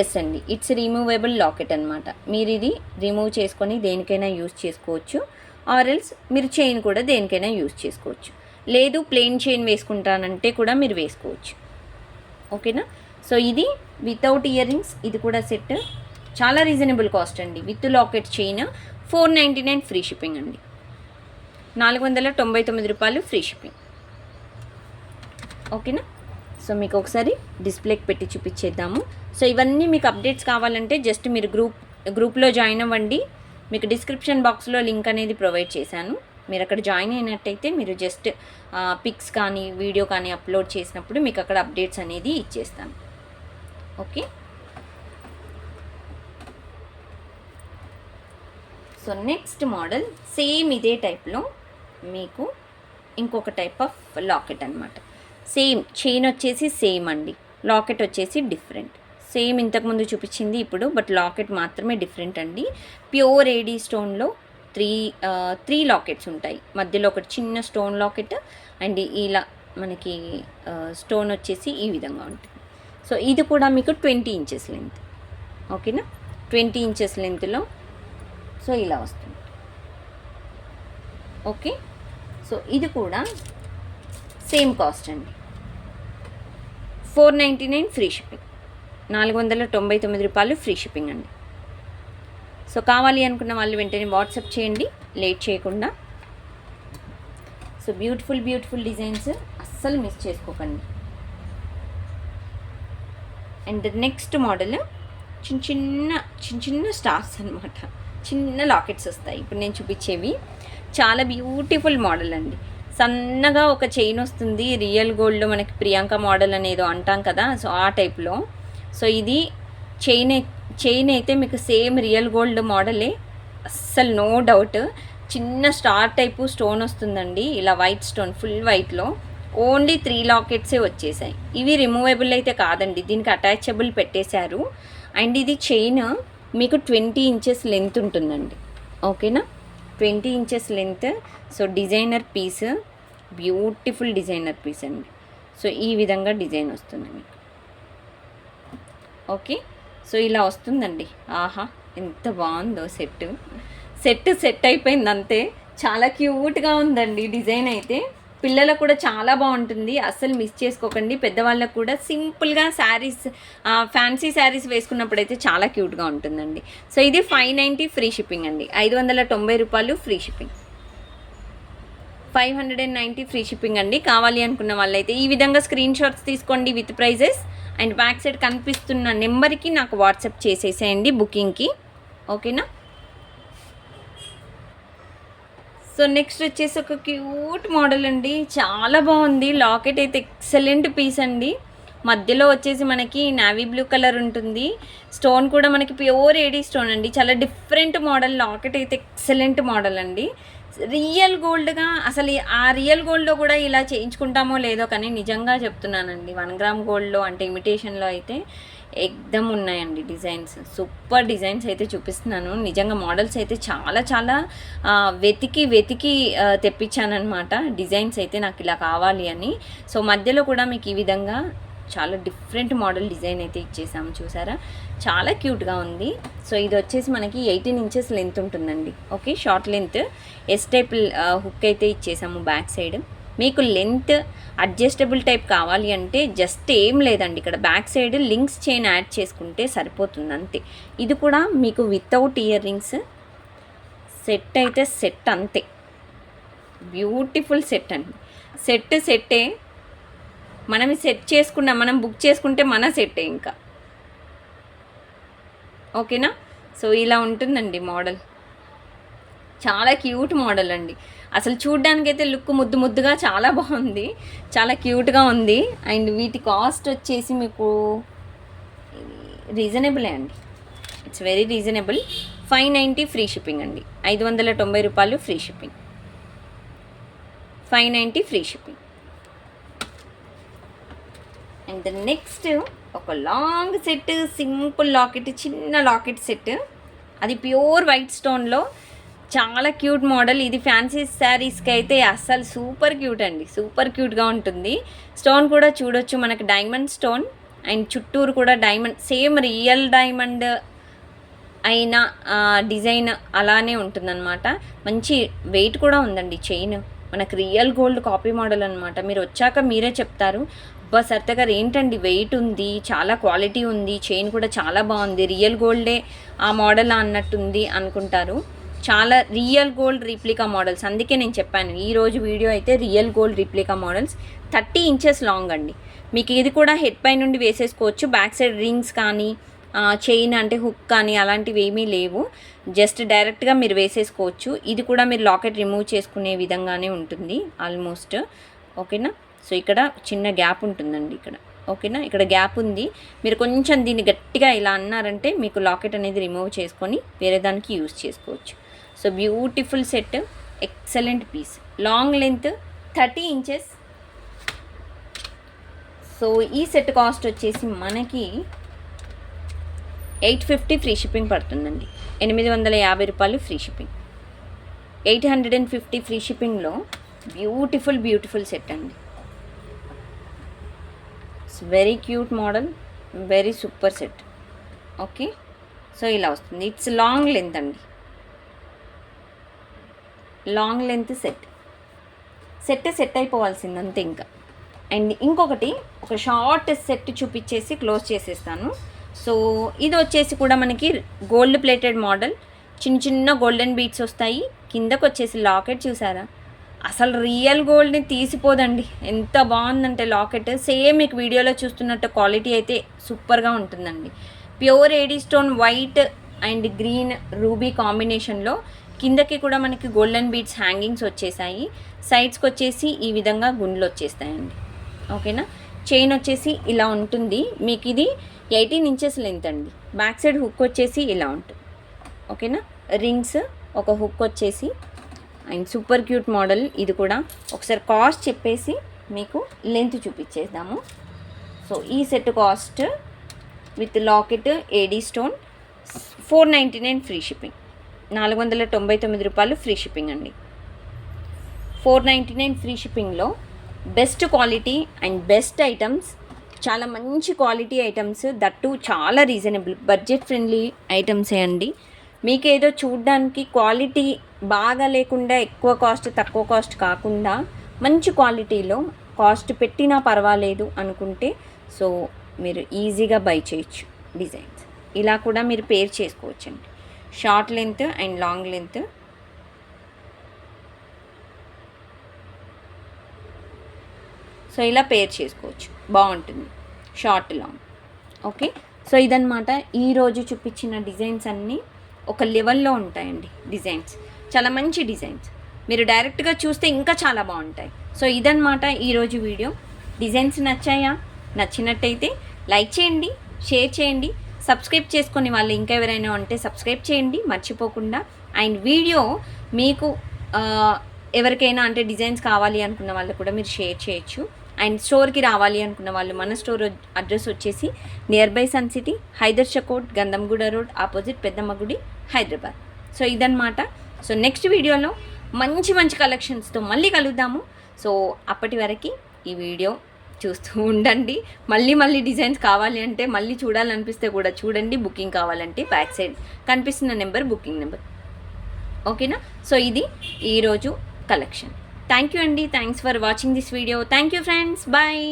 ఎస్ అండి, ఇట్స్ రిమూవబుల్ లాకెట్ అనమాట. మీరు ఇది రిమూవ్ చేసుకొని దేనికైనా యూజ్ చేసుకోవచ్చు. ఆర్ ఎల్స్ మీరు చైన్ కూడా దేనికైనా యూజ్ చేసుకోవచ్చు. లేదు ప్లెయిన్ చైన్ వేసుకుంటానంటే కూడా మీరు వేసుకోవచ్చు. ఓకేనా. సో ఇది వితౌట్ ఇయర్ రింగ్స్, ఇది కూడా సెట్. చాలా రీజనబుల్ కాస్ట్ అండి. With locket chain 499 free shipping అండి. 499 రూపాయలు ఫ్రీ షిప్పింగ్. ఓకేనా. సో మీకు ఒకసారి డిస్ప్లేకి పెట్టి చూపించేద్దాము. సో ఇవన్నీ మీకు అప్డేట్స్ కావాలంటే జస్ట్ మీరు గ్రూప్లో జాయిన్ అవ్వండి. మీకు డిస్క్రిప్షన్ బాక్స్లో లింక్ అనేది ప్రొవైడ్ చేశాను. మీరు అక్కడ జాయిన్ అయినట్టయితే మీరు జస్ట్ పిక్స్ కానీ వీడియో కానీ అప్లోడ్ చేసినప్పుడు మీకు అక్కడ అప్డేట్స్ అనేది ఇచ్చేస్తాను. Okay. So next model same ఇదే టైప్లో మీకు ఇంకొక టైప్ ఆఫ్ లాకెట్ అనమాట. సేమ్ చైన్ వచ్చేసి సేమ్ అండి, లాకెట్ వచ్చేసి డిఫరెంట్. సేమ్ ఇంతకుముందు చూపించింది ఇప్పుడు, బట్ లాకెట్ మాత్రమే డిఫరెంట్ అండి. ప్యూర్ ఏడీ స్టోన్లో త్రీ లాకెట్స్ ఉంటాయి. మధ్యలో ఒకటి చిన్న స్టోన్ లాకెట్ అండ్ ఇలా మనకి స్టోన్ వచ్చేసి ఈ విధంగా ఉంటుంది. సో ఇది కూడా మీకు 20 ఇంచెస్ లెంత్, ఓకేనా. 20 ఇంచెస్ లెంత్లో సో ఇలా వస్తుంది, ఓకే. సో ఇది కూడా సేమ్ కాస్ట్ అండి, 499 ఫ్రీ షిప్పింగ్, 499 రూపాయలు ఫ్రీ షిప్పింగ్ అండి. సో కావాలి అనుకున్న వాళ్ళు వెంటనే వాట్సాప్ చేయండి లేట్ చేయకుండా. సో బ్యూటిఫుల్ డిజైన్స్ అస్సలు మిస్ చేసుకోకండి. అండ్ నెక్స్ట్ మోడల్ చిన్న స్టార్స్ అనమాట, చిన్న లాకెట్స్ వస్తాయి. ఇప్పుడు నేను చూపించేవి చాలా బ్యూటిఫుల్ మోడల్ అండి. సన్నగా ఒక చైన్ వస్తుంది, రియల్ గోల్డ్లో మనకి ప్రియాంక మోడల్ అనేదో అంటాం కదా, సో ఆ టైప్లో. సో ఇది చైన్ అయితే మీకు సేమ్ రియల్ గోల్డ్ మోడలే, అస్సలు నో డౌట్. చిన్న స్టార్ టైపు స్టోన్ వస్తుందండి, ఇలా వైట్ స్టోన్, ఫుల్ వైట్లో. ఓన్లీ 3 లాకెట్సే వచ్చేసాయి. ఇవి రిమూవబుల్ అయితే కాదండి, దీనికి అటాచబుల్ పెట్టేశారు. అండ్ ఇది చైన్ మీకు 20 ఇంచెస్ లెంత్ ఉంటుందండి, ఓకేనా. 20 inches length. So designer piece, beautiful designer piece అండి. సో ఈ విధంగా డిజైన్ వస్తుంది మీకు, ఓకే. సో ఇలా వస్తుందండి. ఆహా ఎంత బాగుందో సెట్ అయిపోయింది అంతే. చాలా క్యూట్గా ఉందండి డిజైన్ అయితే. పిల్లలకు కూడా చాలా బాగుంటుంది, అస్సలు మిస్ చేసుకోకండి. పెద్దవాళ్ళకు కూడా సింపుల్గా శారీస్, ఫ్యాన్సీ శారీస్ వేసుకున్నప్పుడు అయితే చాలా క్యూట్గా ఉంటుందండి. సో ఇది 590 ఫ్రీ షిప్పింగ్ అండి, 590 రూపాయలు ఫ్రీ షిప్పింగ్, 590 ఫ్రీ షిప్పింగ్ అండి. కావాలి అనుకున్న వాళ్ళైతే ఈ విధంగా స్క్రీన్ షాట్స్ తీసుకోండి with prizes. And back side కనిపిస్తున్న నెంబర్కి నాకు వాట్సాప్ చేసేసేయండి బుకింగ్కి, ఓకేనా. సో నెక్స్ట్ వచ్చేసి ఒక క్యూట్ మోడల్ అండి, చాలా బాగుంది. లాకెట్ అయితే ఎక్సలెంట్ పీస్ అండి. మధ్యలో వచ్చేసి మనకి నావీ బ్లూ కలర్ ఉంటుంది, స్టోన్ కూడా మనకి ప్యూర్ ఏడీ స్టోన్ అండి. చాలా డిఫరెంట్ మోడల్, లాకెట్ అయితే ఎక్సలెంట్ మోడల్ అండి. రియల్ గోల్డ్గా, అసలు ఆ రియల్ గోల్డ్లో కూడా ఇలా చేయించుకుంటామో లేదో కానీ నిజంగా చెప్తున్నానండి, 1 గ్రామ్ గోల్డ్లో అంటే ఇమిటేషన్లో అయితే ఎక్దమ్ ఉన్నాయండి డిజైన్స్. సూపర్ డిజైన్స్ అయితే చూపిస్తున్నాను. నిజంగా మోడల్స్ అయితే చాలా వెతికి తెప్పించానమాట. డిజైన్స్ అయితే నాకు ఇలా కావాలి అని. సో మధ్యలో కూడా మీకు ఈ విధంగా చాలా డిఫరెంట్ మోడల్ డిజైన్ అయితే ఇచ్చేసాము, చూసారా, చాలా క్యూట్గా ఉంది. సో ఇది వచ్చేసి మనకి 18 ఇంచెస్ లెంత్ ఉంటుందండి, okay. Short length S type hook అయితే ఇచ్చేసాము బ్యాక్ సైడ్. మీకు లెంత్ అడ్జస్టబుల్ టైప్ కావాలి అంటే జస్ట్ ఏం లేదండి, ఇక్కడ back side links chain add చేసుకుంటే సరిపోతుంది అంతే. ఇది కూడా మీకు వితౌట్ ఇయర్ రింగ్స్ సెట్ అయితే సెట్ అంతే, బ్యూటిఫుల్ సెట్ అండి. సెట్టే మనం సెట్ చేసుకున్నాం, మనం బుక్ చేసుకుంటే మన సెట్టే ఇంకా, ఓకేనా. సో ఇలా ఉంటుందండి మోడల్, చాలా క్యూట్ మోడల్ అండి. అసలు చూడ్డానికైతే లుక్ ముద్దుగా చాలా బాగుంది, చాలా క్యూట్గా ఉంది. అండ్ వీటి కాస్ట్ వచ్చేసి మీకు రీజనబులే అండి, it's very reasonable. 590 free shipping అండి, 590 రూపాయలు free shipping, 590 free shipping. And next ఒక లాంగ్ సెట్, సింపుల్ లాకెట్, చిన్న లాకెట్ సెట్, అది ప్యూర్ వైట్ స్టోన్లో చాలా క్యూట్ మోడల్. ఇది ఫ్యాన్సీ శారీస్కి అయితే అస్సలు సూపర్ క్యూట్ అండి, సూపర్ క్యూట్గా ఉంటుంది. స్టోన్ కూడా చూడొచ్చు మనకి డైమండ్ స్టోన్, అండ్ చుట్టూరు కూడా డైమండ్, సేమ్ రియల్ డైమండ్ అయిన డిజైన్ అలానే ఉంటుందన్నమాట. మంచి వెయిట్ కూడా ఉందండి చైన్, మనకు రియల్ గోల్డ్ కాపీ మోడల్ అనమాట. మీరు వచ్చాక మీరే చెప్తారు, అబ్బా సరిత గారు ఏంటండి వెయిట్ ఉంది, చాలా క్వాలిటీ ఉంది, చైన్ కూడా చాలా బాగుంది, రియల్ గోల్డే ఆ మోడల్ అన్నట్టుంది అనుకుంటారు. చాలా రియల్ గోల్డ్ రిప్లికా మోడల్స్, అందుకే నేను చెప్పాను ఈరోజు వీడియో అయితే real gold replica models. 30 inches long అండి. మీకు ఇది కూడా హెడ్ పై నుండి వేసేసుకోవచ్చు, బ్యాక్ సైడ్ రింగ్స్ కానీ చైన్ అంటే హుక్ కానీ అలాంటివి ఏమీ లేవు, జస్ట్ డైరెక్ట్గా మీరు వేసేసుకోవచ్చు. ఇది కూడా మీరు లాకెట్ రిమూవ్ చేసుకునే విధంగానే ఉంటుంది ఆల్మోస్ట్, ఓకేనా. సో ఇక్కడ చిన్న గ్యాప్ ఉంటుందండి ఇక్కడ, ఓకేనా, ఇక్కడ గ్యాప్ ఉంది. మీరు కొంచెం దీన్ని గట్టిగా ఇలా అన్నారంటే మీకు లాకెట్ అనేది రిమూవ్ చేసుకొని వేరే దానికి యూజ్ చేసుకోవచ్చు. So beautiful set, excellent piece, long length 30 inches. So ఈ సెట్ కాస్ట్ వచ్చేసి మనకి 850 ఫ్రీ షిప్పింగ్ పడుతుందండి. 850 రూపాయలు ఫ్రీ షిప్పింగ్. 850 ఫ్రీ షిప్పింగ్లో బ్యూటిఫుల్ సెట్ అండి. It's very cute model, very super set. Okay, so ఇలా వస్తుంది. ఇట్స్ లాంగ్ లెంత్ అండి, లాంగ్ లెంత్ సెట్ అయిపోవాల్సింది అంతే ఇంకా. అండ్ ఇంకొకటి ఒక షార్ట్ సెట్ చూపించేసి క్లోజ్ చేసేస్తాను. సో ఇది వచ్చేసి కూడా మనకి గోల్డ్ ప్లేటెడ్ మోడల్, చిన్న గోల్డెన్ బీడ్స్ వస్తాయి. కిందకు వచ్చేసి లాకెట్ చూసారా, అసలు రియల్ గోల్డ్ని తీసిపోదండి. ఎంత బాగుందంటే లాకెట్, సేమ్ మీకు వీడియోలో చూస్తున్నట్టు క్వాలిటీ అయితే సూపర్గా ఉంటుందండి. Pure AD stone white and green ruby కాంబినేషన్లో కిందకి కూడా మనకి గోల్డెన్ బీడ్స్ హ్యాంగింగ్స్ వచ్చేసాయి. సైడ్స్కి వచ్చేసి ఈ విధంగా గుండ్లు వచ్చేస్తాయండి. ఓకేనా, చైన్ వచ్చేసి ఇలా ఉంటుంది. మీకు ఇది 18 ఇంచెస్ లెంత్ అండి. బ్యాక్ సైడ్ హుక్ వచ్చేసి ఇలా ఉంటుంది. ఓకేనా, రింగ్స్, ఒక హుక్ వచ్చేసి, అండ్ సూపర్ క్యూట్ మోడల్ ఇది కూడా. ఒకసారి కాస్ట్ చెప్పేసి మీకు లెంత్ చూపించేద్దాము. సో ఈ set cost with locket AD stone 499 free shipping. 499 రూపాయలు ఫ్రీ షిప్పింగ్ అండి. 499 ఫ్రీ షిప్పింగ్లో best quality and best items, చాలా మంచి క్వాలిటీ ఐటమ్స్, దట్టు చాలా రీజనబుల్ బడ్జెట్ ఫ్రెండ్లీ ఐటమ్సే అండి. మీకు ఏదో చూడ్డానికి క్వాలిటీ బాగా లేకుండా ఎక్కువ కాస్ట్ తక్కువ కాస్ట్ కాకుండా మంచి క్వాలిటీలో కాస్ట్ పెట్టినా పర్వాలేదు అనుకుంటే సో మీరు ఈజీగా బై చేయొచ్చు. డిజైన్స్ ఇలా కూడా మీరు పేర్ చేసుకోవచ్చండి. Short length and long length. So ఇలా పేర్ చేసుకోవచ్చు, బాగుంటుంది షార్ట్ లాంగ్. ఓకే, సో ఇదన్నమాట ఈరోజు చూపించిన డిజైన్స్ అన్నీ ఒక లెవెల్లో ఉంటాయండి. డిజైన్స్ చాలా మంచి డిజైన్స్, మీరు డైరెక్ట్గా చూస్తే ఇంకా చాలా బాగుంటాయి. సో ఇదన్నమాట ఈరోజు వీడియో. డిజైన్స్ నచ్చాయా? నచ్చినట్టయితే లైక్ చేయండి, షేర్ చేయండి, సబ్స్క్రైబ్ చేసుకొని వాళ్ళు ఇంకా ఎవరైనా ఉంటే సబ్స్క్రైబ్ చేయండి మర్చిపోకుండా. అండ్ వీడియో మీకు ఎవరికైనా అంటే డిజైన్స్ కావాలి అనుకున్న వాళ్ళు కూడా మీరు షేర్ చేయొచ్చు. అండ్ స్టోర్కి రావాలి అనుకున్న వాళ్ళు మన స్టోర్ అడ్రస్ వచ్చేసి nearby Sun City, Hydershakote, Gandhamguda road opposite, Peddamma గుడి, హైదరాబాద్. సో ఇదన్నమాట. సో నెక్స్ట్ వీడియోలో మంచి కలెక్షన్స్తో మళ్ళీ కలుద్దాము. సో అప్పటి వరకు ఈ వీడియో చూస్తూ ఉండండి. మళ్ళీ డిజైన్స్ కావాలి అంటే మళ్ళీ చూడాలనిపిస్తే కూడా చూడండి. బుకింగ్ కావాలంటే బ్యాక్ సైడ్ కనిపిస్తున్న నెంబర్ బుకింగ్ నెంబర్. ఓకేనా, సో ఇది ఈరోజు కలెక్షన్. థ్యాంక్ యూ అండి. Thanks for watching this video. Thank you friends, bye.